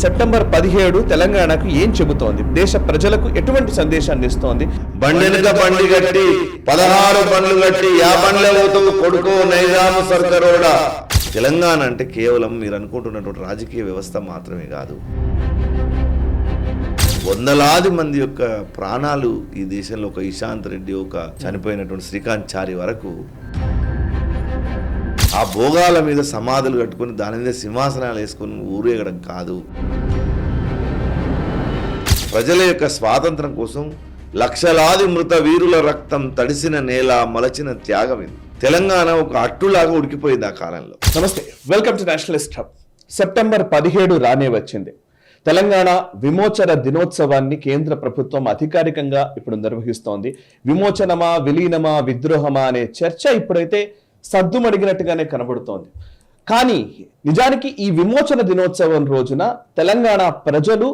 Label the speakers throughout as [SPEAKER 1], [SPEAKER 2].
[SPEAKER 1] September 17 తెలంగాణకు ఏం చెబుతోంది? దేశ ప్రజలకు ఎటువంటి సందేశాన్ని ఇస్తోంది?
[SPEAKER 2] బండెనక బండి కట్టి 16 బండ్లు కట్టి 50 బండ్లే అవుతావు కొడుకో నైజాం సర్కారోడా. తెలంగాణ అంటే కేవలం మీరు అనుకుంటున్నటువంటి రాజకీయ వ్యవస్థ మాత్రమే కాదు. వందలాది మంది యొక్క ప్రాణాలు ఈ దేశంలో, ఒక ఇషాంత్ రెడ్డి, ఒక చనిపోయినటువంటి శ్రీకాంత్ చారి వరకు ఆ భోగాల మీద సమాధులు కట్టుకుని దాని మీద సింహాసనాలు వేసుకుని ఊరేగడం కాదు. ప్రజల యొక్క స్వాతంత్రం కోసం లక్షలాది మృత వీరుల రక్తం తడిసిన నేల, మలచిన త్యాగం ఇది. తెలంగాణ ఒక అట్టులాగా ఉడికిపోయింది ఆ కాలంలో.
[SPEAKER 1] నమస్తే, welcome to Nationalist hub. September 17 రానే వచ్చింది. తెలంగాణ విమోచన దినోత్సవాన్ని కేంద్ర ప్రభుత్వం అధికారికంగా ఇప్పుడు నిర్వహిస్తోంది. విమోచనమా, విలీనమా, విద్రోహమా అనే చర్చ ఇప్పుడైతే సద్దుమడిగినట్టుగానే కనబడుతోంది. కానీ నిజానికి ఈ విమోచన దినోత్సవం రోజున తెలంగాణ ప్రజలు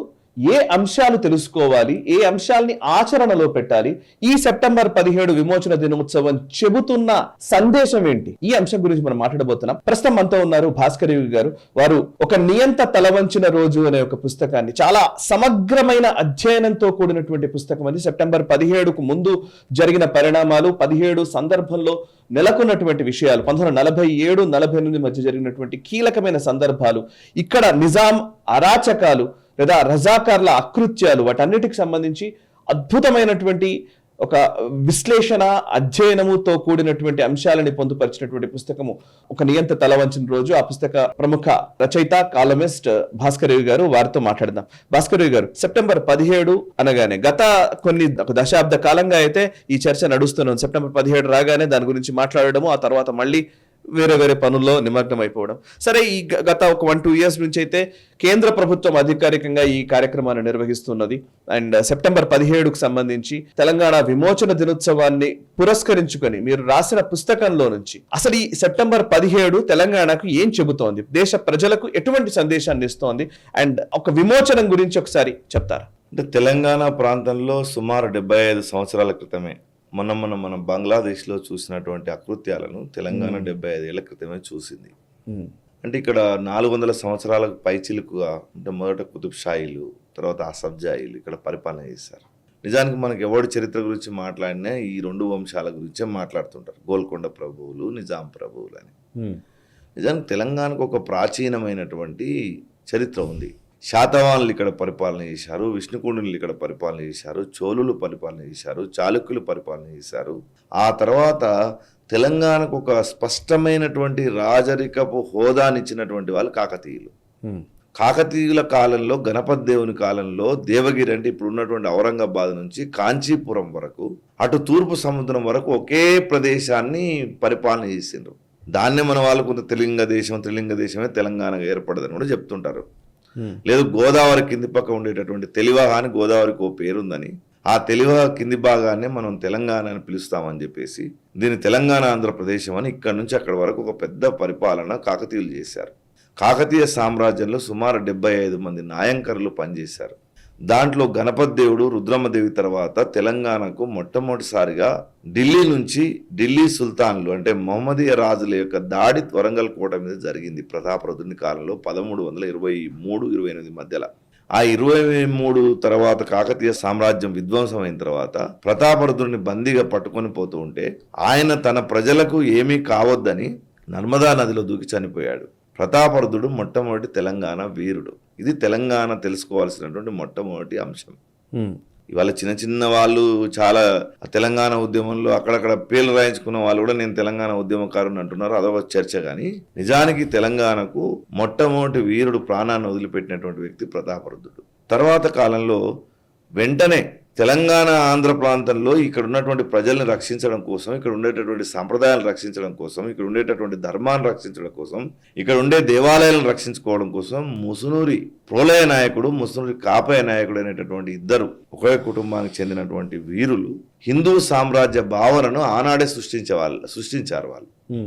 [SPEAKER 1] ఏ అంశాలు తెలుసుకోవాలి, ఏ అంశాల్ని ఆచరణలో పెట్టాలి, ఈ సెప్టెంబర్ 17 విమోచన దినోత్సవం చెబుతున్న సందేశం ఏంటి? ఈ అంశం గురించి మనం మాట్లాడబోతున్నాం. ప్రస్తుతం మనతో ఉన్నారు భాస్కర్ యోగి గారు. వారు ఒక నియంత తలవంచిన రోజు అనే ఒక పుస్తకాన్ని, చాలా సమగ్రమైన అధ్యయనంతో కూడినటువంటి పుస్తకం అది. సెప్టెంబర్ 17కు ముందు జరిగిన పరిణామాలు, 17 సందర్భంలో నెలకొన్నటువంటి విషయాలు, 1947-48 మధ్య జరిగినటువంటి కీలకమైన సందర్భాలు, ఇక్కడ నిజాం అరాచకాలు లేదా రజాకార్ల అకృత్యాలు, వాటన్నిటికి సంబంధించి అద్భుతమైనటువంటి ఒక విశ్లేషణ, అధ్యయనముతో కూడినటువంటి అంశాలని పొందుపరిచినటువంటి పుస్తకము ఒక నియంత తలవంచిన రోజు. ఆ పుస్తక ప్రముఖ రచయిత, కాలమిస్ట్ భాస్కర్ యోగి గారు, వారితో మాట్లాడదాం. భాస్కర్ యోగి గారు, సెప్టెంబర్ 17 అనగానే గత ఒక దశాబ్ద కాలంగా అయితే ఈ చర్చ నడుస్తున్నాం. సెప్టెంబర్ 17 రాగానే దాని గురించి మాట్లాడడము, ఆ తర్వాత మళ్ళీ వేరే వేరే పనుల్లో నిమగ్నం అయిపోవడం. సరే, ఈ గత ఒక 1-2 ఇయర్స్ నుంచి అయితే కేంద్ర ప్రభుత్వం అధికారికంగా ఈ కార్యక్రమాన్ని నిర్వహిస్తున్నది. అండ్ సెప్టెంబర్ 17కు సంబంధించి తెలంగాణ విమోచన దినోత్సవాన్ని పురస్కరించుకొని మీరు రాసిన పుస్తకంలో నుంచి అసలు ఈ సెప్టెంబర్ 17 తెలంగాణకు ఏం చెబుతోంది, దేశ ప్రజలకు ఎటువంటి సందేశాన్ని ఇస్తోంది, అండ్ ఒక విమోచనం గురించి ఒకసారి చెప్తారా?
[SPEAKER 2] అంటే తెలంగాణ ప్రాంతంలో సుమారు 75 సంవత్సరాల క్రితమే మనం బంగ్లాదేశ్లో చూసినటువంటి అకృత్యాలను తెలంగాణ 75 ఏళ్ల క్రితమే చూసింది. అంటే ఇక్కడ 400 సంవత్సరాలకు పైచిలుకుగా, అంటే మొదట కుతుబ్ షాయిలు, తర్వాత అసబ్జాయిలు ఇక్కడ పరిపాలన చేశారు. నిజానికి మనకి ఎవరి చరిత్ర గురించి మాట్లాడినా ఈ 2 వంశాల గురించే మాట్లాడుతుంటారు, గోల్కొండ ప్రభువులు, నిజాం ప్రభువులు అని. నిజానికి తెలంగాణకు ఒక ప్రాచీనమైనటువంటి చరిత్ర ఉంది. శాతవాహనులు ఇక్కడ పరిపాలన చేశారు, విష్ణుకుండులు ఇక్కడ పరిపాలన చేశారు, చోళులు పరిపాలన చేశారు, చాళుక్యులు పరిపాలన చేశారు. ఆ తర్వాత తెలంగాణకు ఒక స్పష్టమైనటువంటి రాజరికపు హోదానిచ్చినటువంటి వాళ్ళు కాకతీయులు. కాకతీయుల కాలంలో, గణపతి దేవుని కాలంలో దేవగిరి, అంటే ఇప్పుడు ఉన్నటువంటి ఔరంగాబాద్ నుంచి కాంచీపురం వరకు, అటు తూర్పు సముద్రం వరకు ఒకే ప్రదేశాన్ని పరిపాలన చేసిండ్రు. దాన్నే మన వాళ్ళు కొంత త్రిలింగ దేశమే తెలంగాణగా ఏర్పడదని కూడా చెప్తుంటారు. లేదు, గోదావరి కింది పక్క ఉండేటటువంటి తెలివాహ అని గోదావరికి ఓ పేరుందని, ఆ తెలివాహ కింది భాగాన్ని మనం తెలంగాణ అని పిలుస్తామని చెప్పేసి దీన్ని తెలంగాణ ఆంధ్రప్రదేశం అని ఇక్కడ నుంచి అక్కడ వరకు ఒక పెద్ద పరిపాలన కాకతీయులు చేశారు. కాకతీయ సామ్రాజ్యంలో సుమారు 75 మంది నాయంకరులు పనిచేశారు. దాంట్లో గణపతి దేవుడు, రుద్రమ్మదేవి తర్వాత తెలంగాణకు మొట్టమొదటిసారిగా ఢిల్లీ నుంచి ఢిల్లీ సుల్తాన్లు, అంటే మహమ్మదీయ రాజుల యొక్క దాడి వరంగల్ కోట మీద జరిగింది ప్రతాపరుద్రుని కాలంలో 1323-28 మధ్యలో. ఆ 23 తర్వాత కాకతీయ సామ్రాజ్యం విధ్వంసం అయిన తర్వాత ప్రతాపరుద్రుని బందీగా పట్టుకొని పోతూ ఉంటే ఆయన తన ప్రజలకు ఏమీ కావద్దని నర్మదా నదిలో దూకి చనిపోయాడు. ప్రతాపరుద్రుడు మొట్టమొదటి తెలంగాణ వీరుడు. ఇది తెలంగాణ తెలుసుకోవాల్సినటువంటి మొట్టమొదటి అంశం. ఇవాళ చిన్న వాళ్ళు చాలా తెలంగాణ ఉద్యమంలో అక్కడక్కడ పేర్లు రాయించుకున్న వాళ్ళు కూడా నేను తెలంగాణ ఉద్యమకారుని అంటున్నారు, అదొక చర్చ. కానీ నిజానికి తెలంగాణకు మొట్టమొదటి వీరుడు, ప్రాణాన్ని వదిలిపెట్టినటువంటి వ్యక్తి ప్రతాపరుద్రుడు. తర్వాత కాలంలో వెంటనే తెలంగాణ ఆంధ్ర ప్రాంతంలో ఇక్కడ ఉన్నటువంటి ప్రజల్ని రక్షించడం కోసం, ఇక్కడ ఉండేటటువంటి సంప్రదాయాలను రక్షించడం కోసం, ఇక్కడ ఉండేటటువంటి ధర్మాన్ని రక్షించడం కోసం, ఇక్కడ ఉండే దేవాలయాలను రక్షించుకోవడం కోసం ముసునూరి ప్రోలయ నాయకుడు, ముసునూరి కాపయ నాయకుడు అనేటటువంటి ఇద్దరు ఒకే కుటుంబానికి చెందినటువంటి వీరులు హిందూ సామ్రాజ్య భావనను ఆనాడే సృష్టించారు వాళ్ళు.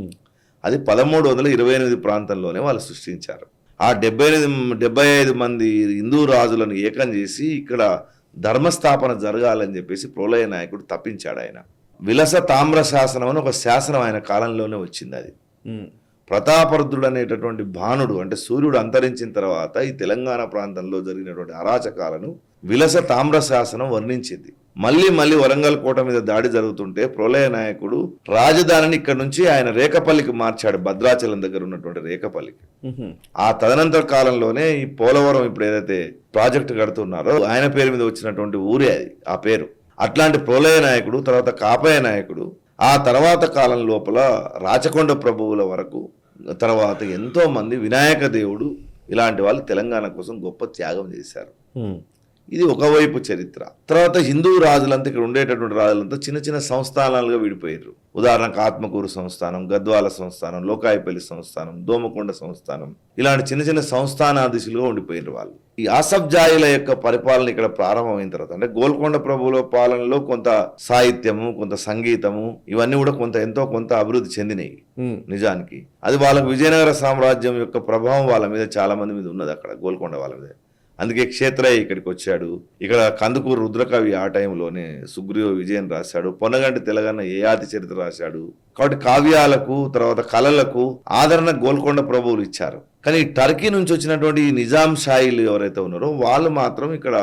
[SPEAKER 2] అది 1328 ప్రాంతంలోనే వాళ్ళు సృష్టించారు. ఆ 75 మంది హిందూ రాజులను ఏకం చేసి ఇక్కడ ధర్మస్థాపన జరగాలని చెప్పేసి ప్రోలయ నాయకుడు తప్పించాడు. ఆయన విలస తామ్ర శాసనం అని ఒక శాసనం ఆయన కాలంలోనే వచ్చింది. అది ప్రతాపరుద్రుడు అనేటటువంటి భానుడు అంటే సూర్యుడు అంతరించిన తర్వాత ఈ తెలంగాణ ప్రాంతంలో జరిగినటువంటి అరాచకాలను విలస తామ్ర శాసనం వర్ణించింది. మళ్ళీ వరంగల్ కోట మీద దాడి జరుగుతుంటే ప్రళయ నాయకుడు రాజధానిని ఇక్కడ నుంచి ఆయన రేకపల్లికి మార్చాడు, భద్రాచలం దగ్గర ఉన్నటువంటి రేకపల్లికి. ఆ తదనంతర కాలంలోనే ఈ పోలవరం ఇప్పుడు ఏదైతే ప్రాజెక్టు కడుతున్నారో ఆయన పేరు మీద వచ్చినటువంటి ఊరే అది ఆ పేరు. అట్లాంటి ప్రళయ నాయకుడు, తర్వాత కాపయ నాయకుడు, ఆ తర్వాత కాలం లోపల రాచకొండ ప్రభువుల వరకు, తర్వాత ఎంతో మంది వినాయక దేవుడు ఇలాంటి వాళ్ళు తెలంగాణ కోసం గొప్ప త్యాగం చేశారు. ఇది ఒకవైపు చరిత్ర. తర్వాత హిందూ రాజులంతా ఇక్కడ ఉండేటటువంటి రాజులంతా చిన్న చిన్న సంస్థానాలుగా విడిపోయారు. ఉదాహరణకు ఆత్మకూరు సంస్థానం, గద్వాల సంస్థానం, లోకాయపల్లి సంస్థానం, దోమకొండ సంస్థానం, ఇలాంటి చిన్న చిన్న సంస్థానాధీశులుగా ఉండిపోయారు వాళ్ళు. ఈ ఆసఫ్జాయిల యొక్క పరిపాలన ఇక్కడ ప్రారంభమైన తర్వాత అంటే గోల్కొండ ప్రభువుల పాలనలో కొంత సాహిత్యము, కొంత సంగీతము ఇవన్నీ కూడా ఎంతో కొంత అభివృద్ధి చెందినాయి నిజానికి. అది వాళ్ళకు విజయనగర సామ్రాజ్యం యొక్క ప్రభావం వాళ్ళ మీద చాలా మంది మీద ఉన్నది అక్కడ గోల్కొండ వాళ్ళ మీద. అందుకే క్షేత్రయ్య ఇక్కడికి వచ్చాడు. ఇక్కడ కందుకూరు రుద్రకవి ఆ టైంలోనే సుగ్రీవ విజయం రాశాడు. పొన్నగంటి తెలంగాణ ఏయాతి చరిత్ర రాశాడు. కాబట్టి కావ్యాలకు తర్వాత కళలకు ఆదరణ గోల్కొండ ప్రభువులు ఇచ్చారు. కానీ టర్కీ నుంచి వచ్చినటువంటి నిజాం షాయిలు ఎవరైతే ఉన్నారో వాళ్ళు మాత్రం ఇక్కడ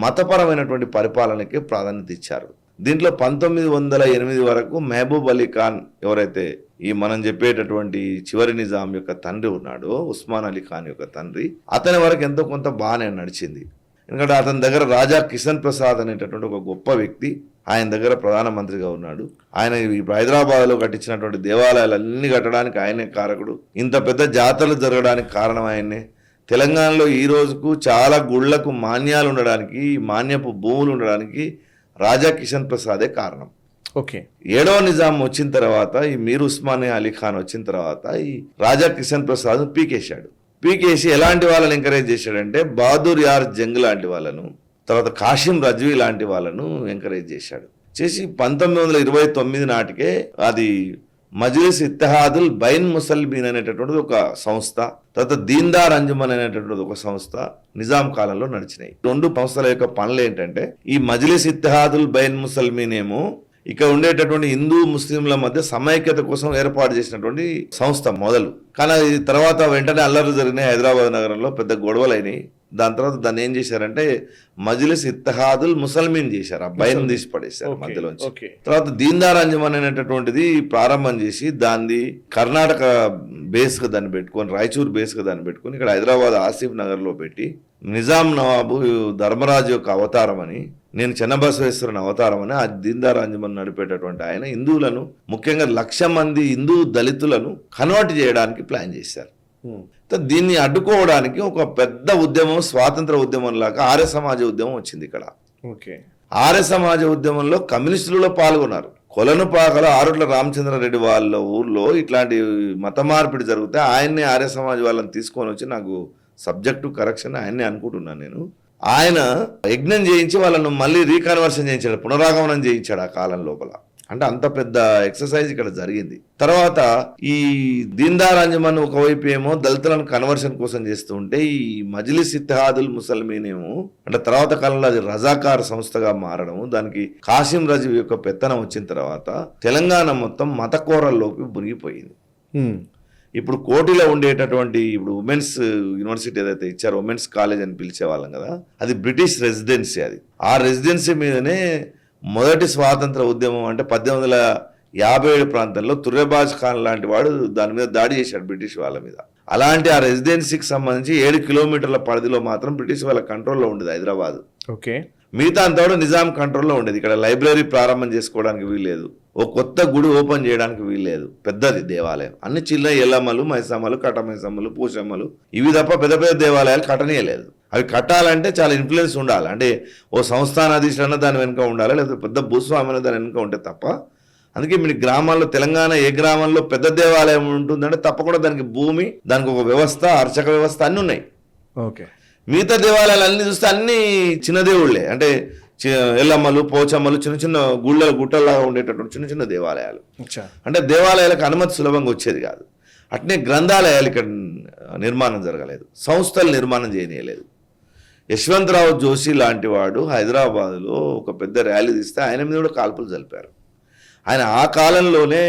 [SPEAKER 2] మతపరమైనటువంటి పరిపాలనకి ప్రాధాన్యత ఇచ్చారు. దీంట్లో 1908 వరకు మహబూబ్ అలీ ఖాన్ ఎవరైతే ఈ మనం చెప్పేటటువంటి చివరి నిజాం యొక్క తండ్రి ఉన్నాడో, ఉస్మాన్ అలీ ఖాన్ యొక్క తండ్రి, అతని వరకు ఎంతో కొంత బాగానే నడిచింది. ఎందుకంటే అతని దగ్గర రాజా కిషన్ ప్రసాద్ అనేటటువంటి ఒక గొప్ప వ్యక్తి ఆయన దగ్గర ప్రధానమంత్రిగా ఉన్నాడు. ఆయన ఇప్పుడు హైదరాబాద్లో కట్టించినటువంటి దేవాలయాలన్నీ కట్టడానికి ఆయనే కారకుడు. ఇంత పెద్ద జాతరలు జరగడానికి కారణం ఆయన్నే. తెలంగాణలో ఈ రోజుకు చాలా గుళ్లకు మాన్యాలు ఉండడానికి, మాన్యపు భూములు ఉండడానికి రాజా కిషన్ ప్రసాదే కారణం.
[SPEAKER 1] ఓకే.
[SPEAKER 2] 7వ నిజాం వచ్చిన తర్వాత ఈ మీర్ ఉస్మానియా అలీ ఖాన్ వచ్చిన తర్వాత ఈ రాజా కిషన్ ప్రసాద్ పీకేసి ఎలాంటి వాళ్ళని ఎంకరేజ్ చేశాడంటే బహదూర్ యార్ జంగ్ లాంటి వాళ్ళను, తర్వాత కాశీం రజ్వీ లాంటి వాళ్ళను ఎంకరేజ్ చేసి 1929 నాటికే అది మజ్లిస్ ఇత్తెహాదుల్ బైన్ ముసల్మీన్ అనేటటువంటిది ఒక సంస్థ, తర్వాత దీన్దార్ అంజుమన్ అనేటటువంటిది ఒక సంస్థ నిజాం కాలంలో నడిచినాయి. 2 సంస్థల యొక్క పనులు ఏంటంటే ఈ మజ్లిస్ ఇత్తెహాదుల్ బైన్ ముసల్మీన్ ఏమో ఇక్కడ ఉండేటటువంటి హిందూ ముస్లింల మధ్య సమైక్యత కోసం ఏర్పాటు చేసినటువంటి సంస్థ మొదలు. కానీ అది తర్వాత వెంటనే అల్లర్లు జరిగినాయి, హైదరాబాద్ నగరంలో పెద్ద గొడవలు అయినాయి. దాని తర్వాత దాన్ని ఏం చేశారంటే మజ్లిస్ ఇత్తెహాదుల్ ముసల్మీన్ చేశారు, ఆ బైన్ తీసి పడేశారు మధ్యలోంచి. తర్వాత దీన్దార్ అంజుమన్ అనేటటువంటిది ప్రారంభం చేసి దాన్ని కర్ణాటక బేస్ గా దాన్ని పెట్టుకొని, రాయచూర్ బేస్ గా దాన్ని పెట్టుకొని ఇక్కడ హైదరాబాద్ ఆసిఫ్ నగర్ లో పెట్టి నిజాం నవాబు ధర్మరాజు యొక్క అవతారం అని, నేను చెన్నబసవేశ్వరుని అవతారం అని ఆ దీన్దార్ అంజుమన్ నడిపేటటువంటి ఆయన హిందువులను ముఖ్యంగా 1,00,000 మంది హిందూ దళితులను కన్వర్ట్ చేయడానికి ప్లాన్ చేశారు. దీన్ని అడ్డుకోవడానికి ఒక పెద్ద ఉద్యమం, స్వాతంత్ర ఉద్యమం లాగా ఆర్య సమాజ ఉద్యమం వచ్చింది ఇక్కడ. ఆర్య సమాజ ఉద్యమంలో కమ్యూనిస్టులలో పాల్గొన్నారు. కొలనుపాకల ఆరుట్ల రామచంద్రారెడ్డి వాళ్ళ ఊర్లో ఇట్లాంటి మత మార్పిడి జరిగితే ఆయన్ని ఆర్య సమాజ్ వాళ్ళని తీసుకొని వచ్చి, నాకు సబ్జెక్టు కరెక్షన్ ఆయన్ని అనుకుంటున్నాను నేను, ఆయన యజ్ఞం చేయించి వాళ్ళను మళ్ళీ రీకన్వర్షన్ చేయించాడు, పునరాగమనం చేయించాడు ఆ కాలం లోపల. అంటే అంత పెద్ద ఎక్సర్సైజ్ ఇక్కడ జరిగింది. తర్వాత ఈ దీన్దార్ అంజుమన్ ఒకవైపు ఏమో దళితులను కన్వర్షన్ కోసం చేస్తూ ఉంటే ఈ మజ్లిస్ ఇత్తెహాదుల్ ముసల్మీన్ ఏమో అంటే తర్వాత కాలంలో అది రజాకార్ సంస్థగా మారడం, దానికి కాసిం రజీ యొక్క పెత్తనం వచ్చిన తర్వాత తెలంగాణ మొత్తం మత కోరల్లోకి మునిగిపోయింది. ఇప్పుడు కోటిలో ఉండేటటువంటి ఇప్పుడు ఉమెన్స్ యూనివర్సిటీ ఏదైతే ఇచ్చారో, ఉమెన్స్ కాలేజ్ అని పిలిచేవాళ్ళం కదా, అది బ్రిటిష్ రెసిడెన్సీ. అది ఆ రెసిడెన్సీ మీదనే మొదటి స్వాతంత్ర ఉద్యమం అంటే 1857 ప్రాంతంలో తుర్రెబాజ్ ఖాన్ లాంటి వాడు దాని మీద దాడి చేశాడు బ్రిటిష్ వాళ్ళ మీద. అలాంటి ఆ రెసిడెన్సీకి సంబంధించి 7 కిలోమీటర్ల పరిధిలో మాత్రం బ్రిటిష్ వాళ్ళ కంట్రోల్లో ఉండేది హైదరాబాద్.
[SPEAKER 1] ఓకే.
[SPEAKER 2] మిగతా అంతా కూడా నిజాం కంట్రోల్లో ఉండేది. ఇక్కడ లైబ్రరీ ప్రారంభం చేసుకోవడానికి వీల్లేదు, ఓ కొత్త గుడి ఓపెన్ చేయడానికి వీల్లేదు, పెద్దది దేవాలయం. అన్ని చిన్న ఎల్లమ్మలు, మైసమ్మలు, కటమైసమ్మలు, పూసమ్మలు ఇవి తప్ప పెద్ద పెద్ద దేవాలయాలు కట్టనీయలేదు. అవి కట్టాలంటే చాలా ఇన్ఫ్లుయెన్స్ ఉండాలి. అంటే ఓ సంస్థానాధీశులన్న దాని వెనుక ఉండాలి, లేకపోతే పెద్ద భూస్వామి దాని వెనుక ఉంటే తప్ప. అందుకే మీ గ్రామాల్లో తెలంగాణ ఏ గ్రామంలో పెద్ద దేవాలయం ఉంటుందంటే తప్పకుండా దానికి భూమి, దానికి ఒక వ్యవస్థ, అర్చక వ్యవస్థ అన్నీ ఉన్నాయి.
[SPEAKER 1] ఓకే.
[SPEAKER 2] మిగతా దేవాలయాలు అన్ని చూస్తే అన్ని చిన్న దేవుళ్ళే, అంటే ఎల్లమ్మలు, పోచమ్మలు, చిన్న చిన్న గుట్టల్లాగా ఉండేటటువంటి చిన్న చిన్న దేవాలయాలు. అంటే దేవాలయాలకు అనుమతి సులభంగా వచ్చేది కాదు. అట్నే గ్రంథాలయాలు ఇక్కడ నిర్మాణం జరగలేదు, సంస్థలు నిర్మాణం చేయనీయలేదు. యశ్వంతరావు జోషి లాంటి వాడు హైదరాబాద్లో ఒక పెద్ద ర్యాలీ తీస్తే ఆయన మీద కూడా కాల్పులు జరిపారు. ఆయన ఆ కాలంలోనే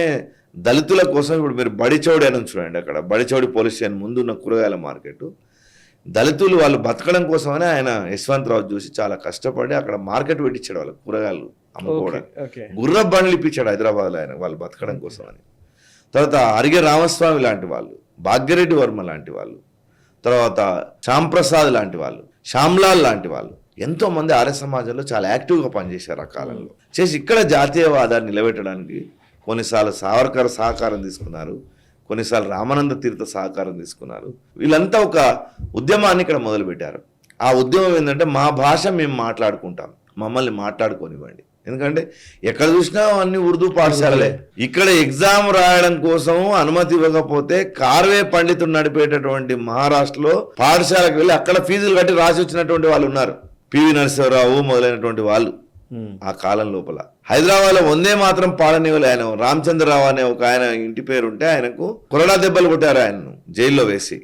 [SPEAKER 2] దళితుల కోసం ఇప్పుడు మీరు బడిచౌడి అని చూడండి, అక్కడ బడిచౌడి పోలీస్ స్టేషన్ ముందు ఉన్న కూరగాయల మార్కెట్, దళితులు వాళ్ళు బతకడం కోసమని ఆయన యశ్వంతరావు చూసి చాలా కష్టపడి అక్కడ మార్కెట్ పెట్టించాడు, వాళ్ళకి కూరగాయలు అమ్ముకోవడానికి, గుర్ర బండ్లు ఇప్పించాడు హైదరాబాద్లో ఆయన వాళ్ళు బతకడం కోసమని. తర్వాత అరిగే రామస్వామి లాంటి వాళ్ళు, భాగ్యరెడ్డి వర్మ లాంటి వాళ్ళు, తర్వాత శ్యాంప్రసాద్ లాంటి వాళ్ళు, శ్యామ్లాల్ లాంటి వాళ్ళు ఎంతో మంది ఆర్య సమాజంలో చాలా యాక్టివ్గా పనిచేశారు ఆ కాలంలో. చేసి ఇక్కడ జాతీయవాదాన్ని నిలబెట్టడానికి కొన్నిసార్లు సావర్కర్ సహకారం తీసుకున్నారు, కొన్నిసార్లు రామానంద తీర్థ సహకారం తీసుకున్నారు. వీళ్ళంతా ఒక ఉద్యమాన్ని ఇక్కడ మొదలుపెట్టారు. ఆ ఉద్యమం ఏంటంటే మా భాష మేము మాట్లాడుకుంటాం, మమ్మల్ని మాట్లాడుకోనివ్వండి. ఎందుకంటే ఎక్కడ చూసినా అన్ని ఉర్దూ పాఠశాలలే. ఇక్కడ ఎగ్జామ్ రాయడం కోసం అనుమతి ఇవ్వకపోతే కార్వే పండితుడు నడిపేటటువంటి మహారాష్ట్రలో పాఠశాలకు వెళ్ళి అక్కడ ఫీజులు కట్టి రాసి వచ్చినటువంటి వాళ్ళు ఉన్నారు. పివి నరసింహరావు మొదలైనటువంటి వాళ్ళు ఆ కాలం లోపల. హైదరాబాద్లో వందే మాత్రం పాడనివ్వలే ఆయన. రామచంద్రరావు అనే ఒక ఆయన ఇంటి పేరు ఉంటే ఆయనకు కొరడా దెబ్బలు కొట్టారు, ఆయనను జైల్లో వేసి.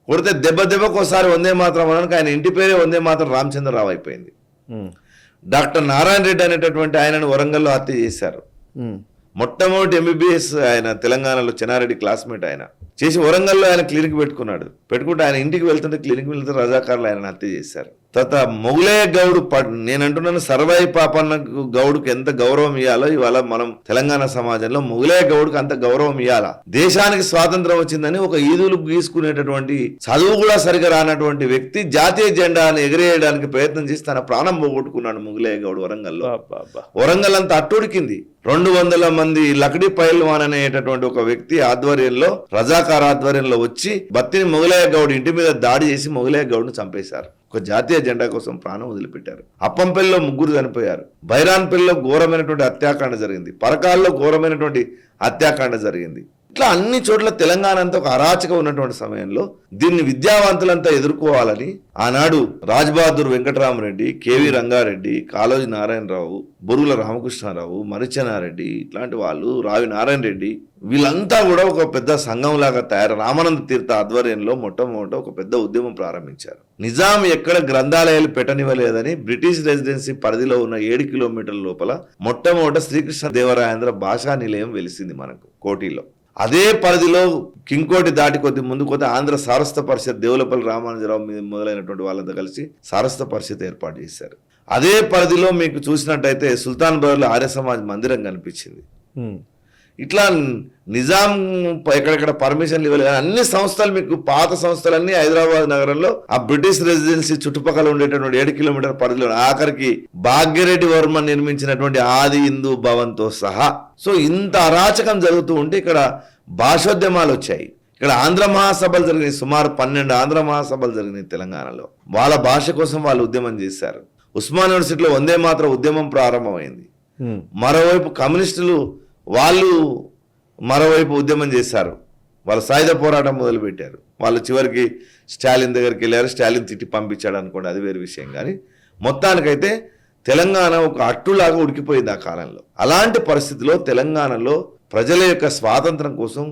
[SPEAKER 2] కొడితే దెబ్బకు ఒకసారి వందే మాత్రం అనడానికి ఆయన ఇంటి పేరే వందే మాత్రం రామచంద్రరావు అయిపోయింది. డాక్టర్ నారాయణ రెడ్డి అనేటటువంటి ఆయనను వరంగల్లో హత్య చేశారు. మొట్టమొదటి ఎంబీబీఎస్ ఆయన తెలంగాణలో చెన్నారెడ్డి క్లాస్మేట్ ఆయన చేసి వరంగల్లో ఆయన క్లినిక్ పెట్టుకుంటే ఆయన ఇంటికి వెళ్తుంటే క్లినిక్ వెళ్తే రజాకారులు ఆయన హత్య చేశారు. తర్వాత మొగులయ్య గౌడ్ నేను అంటున్నాను, సర్వాయి పాపన్న గౌడ్కి ఎంత గౌరవం ఇవ్వాలో ఇవాళ మనం తెలంగాణ సమాజంలో మొగులయ్య గౌడ్కి అంత గౌరవం ఇవ్వాలా. దేశానికి స్వాతంత్రం వచ్చిందని ఒక ఈదులు గీసుకునేటటువంటి చదువు కూడా సరిగా రానటువంటి వ్యక్తి జాతీయ జెండాను ఎగిరేయడానికి ప్రయత్నం చేసి తన ప్రాణం పోగొట్టుకున్నాడు మొగులయ్య గౌడ్ వరంగల్లో. వరంగల్ అంతా అట్టుడికింది. 200 మంది లకడీ పైల్వాన్ అనేటటువంటి ఒక వ్యక్తి ఆధ్వర్యంలో, రజాకార్ ఆధ్వర్యంలో వచ్చి బత్తిని మొగులయ్య గౌడ్ ఇంటి మీద దాడి చేసి మొగులయ్య గౌడ్ను చంపేశారు. ఒక జాతీయ జెండా కోసం ప్రాణం వదిలిపెట్టారు. అప్పంపల్లిలో 3 చనిపోయారు. బైరాన్పల్లిలో ఘోరమైనటువంటి హత్యాకాండ జరిగింది. పరకాల్లో ఘోరమైనటువంటి హత్యాకాండ జరిగింది. ఇట్లా అన్ని చోట్ల తెలంగాణ అంతా ఒక అరాచకం ఉన్నటువంటి సమయంలో దీన్ని విద్యావంతులంతా ఎదుర్కోవాలని ఆనాడు రాజ్ బహదూర్ వెంకటరామరెడ్డి, కేవీ రంగారెడ్డి, కాళోజీ నారాయణరావు, బొరుగుల రామకృష్ణారావు, మరిచెన్నారెడ్డి ఇట్లాంటి వాళ్ళు, రావి నారాయణ రెడ్డి వీళ్ళంతా కూడా ఒక పెద్ద సంఘంలాగా రామానంద తీర్థ ఆధ్వర్యంలో మొట్టమొదట ఒక పెద్ద ఉద్యమం ప్రారంభించారు. నిజాం ఎక్కడ గ్రంథాలయాలు పెట్టనివ్వలేదని బ్రిటిష్ రెసిడెన్సీ పరిధిలో ఉన్న 7 కిలోమీటర్ల లోపల మొట్టమొదట శ్రీకృష్ణ దేవరాయేంద్ర భాషా నిలయం వెలిసింది మనకు కోటిలో. అదే పరిధిలో కింగ్కోటి దాటి కొద్ది ముందు కొద్ది ఆంధ్ర సారస్వత పరిషత్ దేవులపల్లి రామానుజరావు మీద మొదలైనటువంటి వాళ్ళంతా కలిసి సారస్వత పరిషత్ ఏర్పాటు చేశారు. అదే పరిధిలో మీకు చూసినట్టయితే సుల్తాన్ బజార్లో ఆర్య సమాజ్ మందిరం కనిపించింది. ఇట్లా నిజాం ఎక్కడెక్కడ పర్మిషన్లు ఇవ్వలేదు. అన్ని సంస్థలు మీకు పాత సంస్థలన్నీ హైదరాబాద్ నగరంలో ఆ బ్రిటిష్ రెసిడెన్సీ చుట్టుపక్కల ఉండేటటువంటి 7 కిలోమీటర్ పరిధిలో, ఆఖరికి భాగ్యరెడ్డి వర్మ నిర్మించినటువంటి ఆది హిందూ భవన్తో సహా. సో ఇంత అరాచకం జరుగుతూ ఉంటే ఇక్కడ భాషోద్యమాలు వచ్చాయి. ఇక్కడ ఆంధ్ర మహాసభలు జరిగినాయి. సుమారు 12 ఆంధ్ర మహాసభలు జరిగినాయి తెలంగాణలో. వాళ్ళ భాష కోసం వాళ్ళు ఉద్యమం చేశారు. ఉస్మాన్ యూనివర్సిటీలో వందే మాత్రం ఉద్యమం ప్రారంభమైంది. మరోవైపు కమ్యూనిస్టులు వాళ్ళు మరోవైపు ఉద్యమం చేశారు. వాళ్ళు సాయుధ పోరాటం మొదలుపెట్టారు. వాళ్ళు చివరికి స్టాలిన్ దగ్గరికి వెళ్ళారు. స్టాలిన్ తిట్టి పంపించాడు అనుకోండి, అది వేరే విషయం. కానీ మొత్తానికైతే తెలంగాణ ఒక అట్టులాగా ఉడికిపోయింది ఆ కాలంలో. అలాంటి పరిస్థితిలో తెలంగాణలో ప్రజల యొక్క స్వాతంత్రం కోసం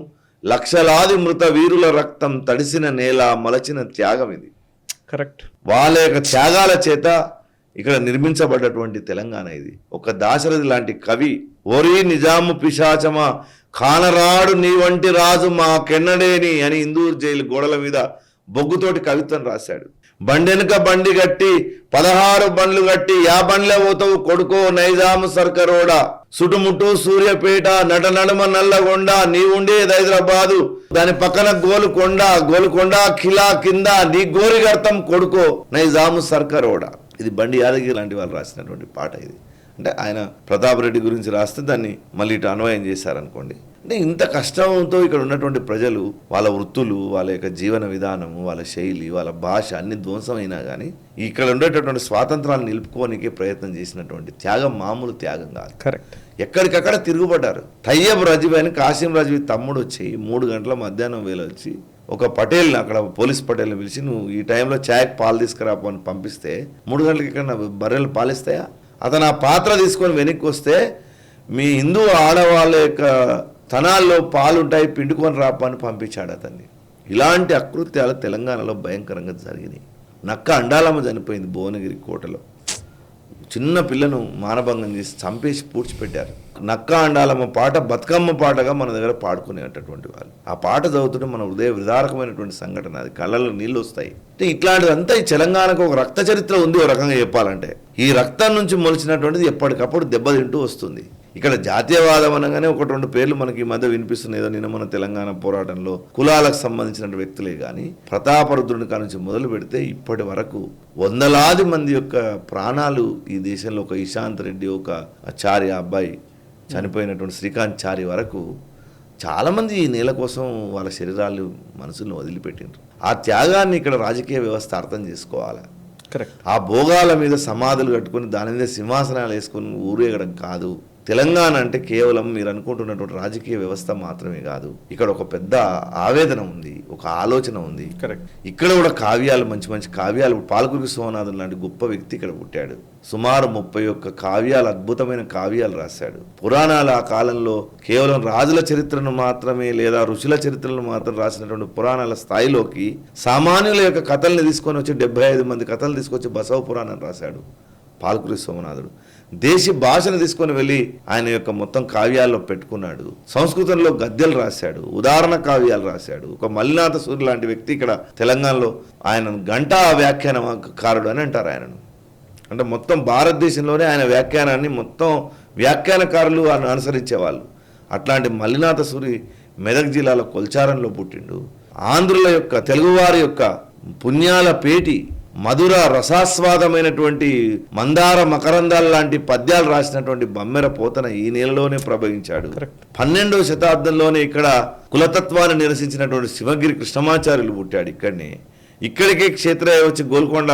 [SPEAKER 2] లక్షలాది మృత వీరుల రక్తం తడిసిన నేల, మలచిన త్యాగం ఇది.
[SPEAKER 1] కరెక్ట్.
[SPEAKER 2] వాళ్ళ యొక్క త్యాగాల చేత ఇక్కడ నిర్మించబడ్డటువంటి తెలంగాణ ఇది. ఒక దాశరథి లాంటి కవి ఓరి నిజాము పిశాచమా ఖానరాడు నీ వంటి రాజు మా కెన్నడేని అని ఇందూరు జైలు గోడల మీద బొగ్గుతోటి కవిత్వం రాశాడు. బండెనుక బండి గట్టి 16 బండ్లు గట్టి 50 బండ్లే పోతావు కొడుకో నైజాము సర్కరోడ సుటుముట్టు సూర్యపేట నట నడుమ నల్లగొండ నీ ఉండేది హైదరాబాదు దాని పక్కన గోలుకొండ ఖిలా కింద నీ గోరిగర్తం కొడుకో నైజాము సర్కరోడ. ఇది బండి యాదగిరి లాంటి వాళ్ళు రాసినటువంటి పాట ఇది. అంటే ఆయన ప్రతాప్ రెడ్డి గురించి రాస్తే దాన్ని మళ్ళీ ఇటు అన్వయం చేశారనుకోండి. అంటే ఇంత కష్టంతో ఇక్కడ ఉన్నటువంటి ప్రజలు వాళ్ళ వృత్తులు, వాళ్ళ యొక్క జీవన విధానము, వాళ్ళ శైలి, వాళ్ళ భాష అన్ని ధ్వంసమైనా కానీ ఇక్కడ ఉండేటటువంటి స్వాతంత్రాలు నిలుపుకోనికి ప్రయత్నం చేసినటువంటి త్యాగం మామూలు త్యాగం కాదు.
[SPEAKER 1] కరెక్ట్.
[SPEAKER 2] ఎక్కడికక్కడ తిరుగుబడ్డారు. తయ్యబ్ రజీబ్ అని కాసిం రజీబ్ తమ్ముడు వచ్చి 3 గంటల మధ్యాహ్నం వేళ వచ్చి ఒక పటేల్ని, అక్కడ పోలీస్ పటేల్ని పిలిచి నువ్వు ఈ టైంలో చాయ్కి పాలు తీసుకురాపో అని పంపిస్తే 3 గంటలకి ఇక్కడ బర్రెలు పాలిస్తాయా? అతను ఆ పాత్ర తీసుకొని వెనక్కి వస్తే మీ హిందూ ఆడవాళ్ళ యొక్క తనాల్లో పాలుంటాయి పిండుకొని రాపని పంపించాడు అతన్ని. ఇలాంటి అకృత్యాలు తెలంగాణలో భయంకరంగా జరిగినాయి. నక్క అండాలమ్మ చనిపోయింది భువనగిరి కోటలో. చిన్న పిల్లను మానభంగం చేసి చంపేసి పూడ్చిపెట్టారు. నక్క అండాలమ్మ పాట బతుకమ్మ పాటగా మన దగ్గర పాడుకునేటటువంటి వాళ్ళు. ఆ పాట చదువుతుంటే మన హృదయ విదారకమైనటువంటి సంఘటన, అది కళ్ళలో నీళ్ళు వస్తాయి. అంటే ఇట్లాంటిదంతా ఈ తెలంగాణకు ఒక రక్త చరిత్ర ఉంది. ఒక రకంగా చెప్పాలంటే ఈ రక్తం నుంచి మొలిచినటువంటిది ఎప్పటికప్పుడు దెబ్బతింటూ వస్తుంది. ఇక్కడ జాతీయవాదం అనగానే ఒకటి రెండు పేర్లు మనకి ఈ మధ్య వినిపిస్తున్నాయి. ఏదో నిన్న మన తెలంగాణ పోరాటంలో కులాలకు సంబంధించిన వ్యక్తులే కానీ ప్రతాపరుద్రుని కానుంచి మొదలు పెడితే ఇప్పటి వరకు వందలాది మంది యొక్క ప్రాణాలు ఈ దేశంలో, ఒక ఇషాంత్ రెడ్డి, ఒక చారి అబ్బాయి చనిపోయినటువంటి శ్రీకాంత్ చారి వరకు చాలామంది ఈ నేల కోసం వాళ్ళ శరీరాలు మనసులను వదిలిపెట్టిండ్రు. ఆ త్యాగాన్ని ఇక్కడ రాజకీయ వ్యవస్థ అర్థం చేసుకోవాలి.
[SPEAKER 1] కరెక్ట్.
[SPEAKER 2] ఆ భోగాల మీద సమాధులు కట్టుకొని దాని మీద సింహాసనాలు వేసుకొని ఊరేగడం కాదు. తెలంగాణ అంటే కేవలం మీరు అనుకుంటున్నటువంటి రాజకీయ వ్యవస్థ మాత్రమే కాదు. ఇక్కడ ఒక పెద్ద ఆవేదన ఉంది, ఒక ఆలోచన ఉంది.
[SPEAKER 1] కరెక్ట్.
[SPEAKER 2] ఇక్కడ కూడా కావ్యాలు, మంచి మంచి కావ్యాలు, పాల్కురికి సోమనాథన్ లాంటి గొప్ప వ్యక్తి ఇక్కడ పుట్టాడు. సుమారు 31 కావ్యాలు, అద్భుతమైన కావ్యాలు రాశాడు. పురాణాలు ఆ కాలంలో కేవలం రాజుల చరిత్రను మాత్రమే లేదా ఋషుల చరిత్రను మాత్రం రాసినటువంటి పురాణాల స్థాయిలోకి సామాన్యుల యొక్క కథల్ని తీసుకొని వచ్చి 75 మంది కథలు తీసుకొచ్చి బసవ పురాణం రాశాడు పాల్కురి సోమనాథుడు. దేశీ భాషను తీసుకొని వెళ్ళి ఆయన యొక్క మొత్తం కావ్యాల్లో పెట్టుకున్నాడు. సంస్కృతంలో గద్యలు రాశాడు, ఉదాహరణ కావ్యాలు రాశాడు. ఒక మల్లినాథ సూరి లాంటి వ్యక్తి ఇక్కడ తెలంగాణలో ఆయన గంటా వ్యాఖ్యానకారుడు అని అంటారు ఆయనను. అంటే మొత్తం భారతదేశంలోనే ఆయన వ్యాఖ్యానాన్ని మొత్తం వ్యాఖ్యానకారులు ఆయన అనుసరించేవాళ్ళు. అట్లాంటి మల్లినాథ సూరి మెదక్ జిల్లాలో కొల్చారంలో పుట్టిండు. ఆంధ్రుల యొక్క, తెలుగువారి యొక్క పుణ్యాల పేటి, మధుర రసాస్వాదమైనటువంటి మందార మకరందాల లాంటి పద్యాలు రాసినటువంటి బమ్మెర పోతన ఈ నెలలోనే ప్రభవించాడు. 12వ శతాబ్దంలోనే ఇక్కడ కులతత్వాన్ని నిరసించినటువంటి శివగిరి కృష్ణమాచార్యులు పుట్టాడు ఇక్కడనే. ఇక్కడికే క్షేత్రయ్య వచ్చి గోల్కొండ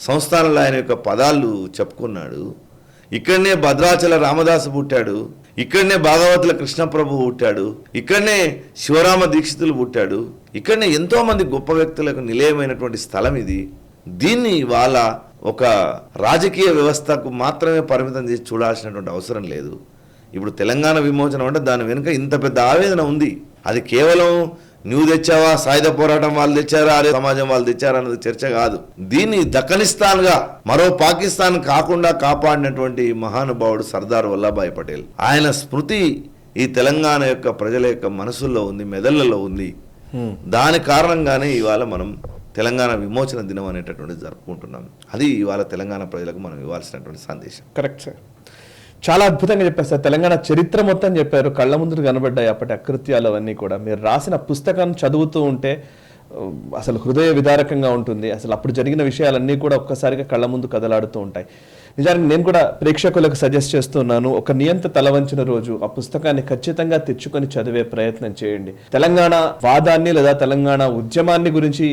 [SPEAKER 2] సంస్థానంలో ఆయన యొక్క పదాలు చెప్పుకున్నాడు. ఇక్కడనే భద్రాచల రామదాసు పుట్టాడు. ఇక్కడనే భాగవతుల కృష్ణప్రభు పుట్టాడు. ఇక్కడనే శివరామ దీక్షితులు పుట్టాడు. ఇక్కడనే ఎంతోమంది గొప్ప వ్యక్తులకు నిలయమైనటువంటి స్థలం ఇది. దీన్ని వాళ్ళ ఒక రాజకీయ వ్యవస్థకు మాత్రమే పరిమితం చేసి చూడాల్సినటువంటి అవసరం లేదు. ఇప్పుడు తెలంగాణ విమోచనం అంటే దాని వెనుక ఇంత పెద్ద ఆవేదన ఉంది. అది కేవలం నువ్వు తెచ్చావా, సాయుధ పోరాటం వాళ్ళు తెచ్చారా, అరే సమాజం వాళ్ళు తెచ్చారా అన్నది చర్చ కాదు. దీన్ని దక్కనిస్తాన్గా మరో పాకిస్తాన్ కాకుండా కాపాడినటువంటి మహానుభావుడు సర్దార్ వల్లభాయ్ పటేల్. ఆయన స్మృతి ఈ తెలంగాణ యొక్క ప్రజల యొక్క మనసుల్లో ఉంది, మెదళ్లలో ఉంది. దాని కారణంగానే ఇవాళ మనం తెలంగాణ విమోచన దినం అనేటటువంటిది జరుపుకుంటున్నాం. అది ఇవాళ తెలంగాణ ప్రజలకు మనం ఇవ్వాల్సినటువంటి సందేశం.
[SPEAKER 1] కరెక్ట్ సార్, చాలా అద్భుతంగా చెప్పారు సార్. తెలంగాణ చరిత్ర మొత్తం చెప్పారు, కళ్ళ ముందు కనబడ్డాయి అప్పటి అకృత్యాలు అవన్నీ కూడా. మీరు రాసిన పుస్తకాన్ని చదువుతూ ఉంటే అసలు హృదయ విదారకంగా ఉంటుంది. అసలు అప్పుడు జరిగిన విషయాలన్నీ కూడా ఒక్కసారిగా కళ్ళ ముందు కదలాడుతూ ఉంటాయి. నిజానికి నేను కూడా ప్రేక్షకులకు సజెస్ట్ చేస్తున్నాను, ఒక నియంత తలవంచిన రోజు ఆ పుస్తకాన్ని ఖచ్చితంగా తెచ్చుకొని చదివే ప్రయత్నం చేయండి. తెలంగాణ వాదాన్ని లేదా తెలంగాణ ఉద్యమాన్ని గురించి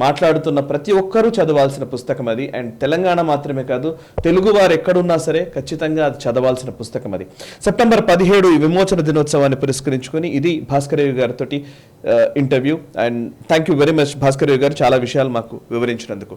[SPEAKER 1] మాట్లాడుతున్న ప్రతి ఒక్కరూ చదవాల్సిన పుస్తకం అది. అండ్ తెలంగాణ మాత్రమే కాదు, తెలుగు వారు ఎక్కడున్నా సరే ఖచ్చితంగా అది చదవాల్సిన పుస్తకం అది. సెప్టెంబర్ 17 ఈ విమోచన దినోత్సవాన్ని పురస్కరించుకొని ఇది భాస్కరయ్య గారితో interview. And thank you very much Bhaskarayya గారు, చాలా విషయాలు మాకు వివరించినందుకు.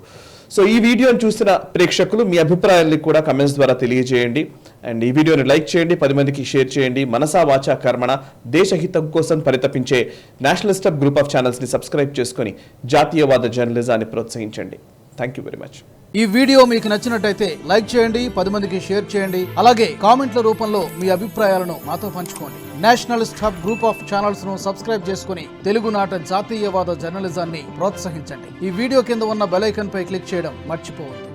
[SPEAKER 1] సో ఈ వీడియోని చూసిన ప్రేక్షకులు మీ అభిప్రాయాన్ని కూడా కమెంట్స్ ద్వారా తెలియజేయండి. అండ్ ఈ వీడియోని లైక్ చేయండి, 10 మందికి షేర్ చేయండి. మనసా వాచా కర్మణ దేశహితం కోసం పరితపించే నేషనలిస్ట్ హబ్ గ్రూప్ ఆఫ్ ఛానల్స్ని సబ్స్క్రైబ్ చేసుకొని జాతీయవాద జర్నలిజాన్ని ప్రోత్సహించండి. Thank you very much.
[SPEAKER 3] ఈ వీడియో మీకు నచ్చినట్టయితే లైక్ చేయండి, 10 మందికి షేర్ చేయండి. అలాగే కామెంట్ల రూపంలో మీ అభిప్రాయాలను మాతో పంచుకోండి. Nationalist Hub group of channels ను సబ్స్క్రైబ్ చేసుకుని తెలుగునాట జాతీయవాద జర్నలిజాన్ని ప్రోత్సహించండి. ఈ వీడియో కింద ఉన్న బెల్ ఐకాన్ పై క్లిక్ చేయడం మర్చిపోవద్దు.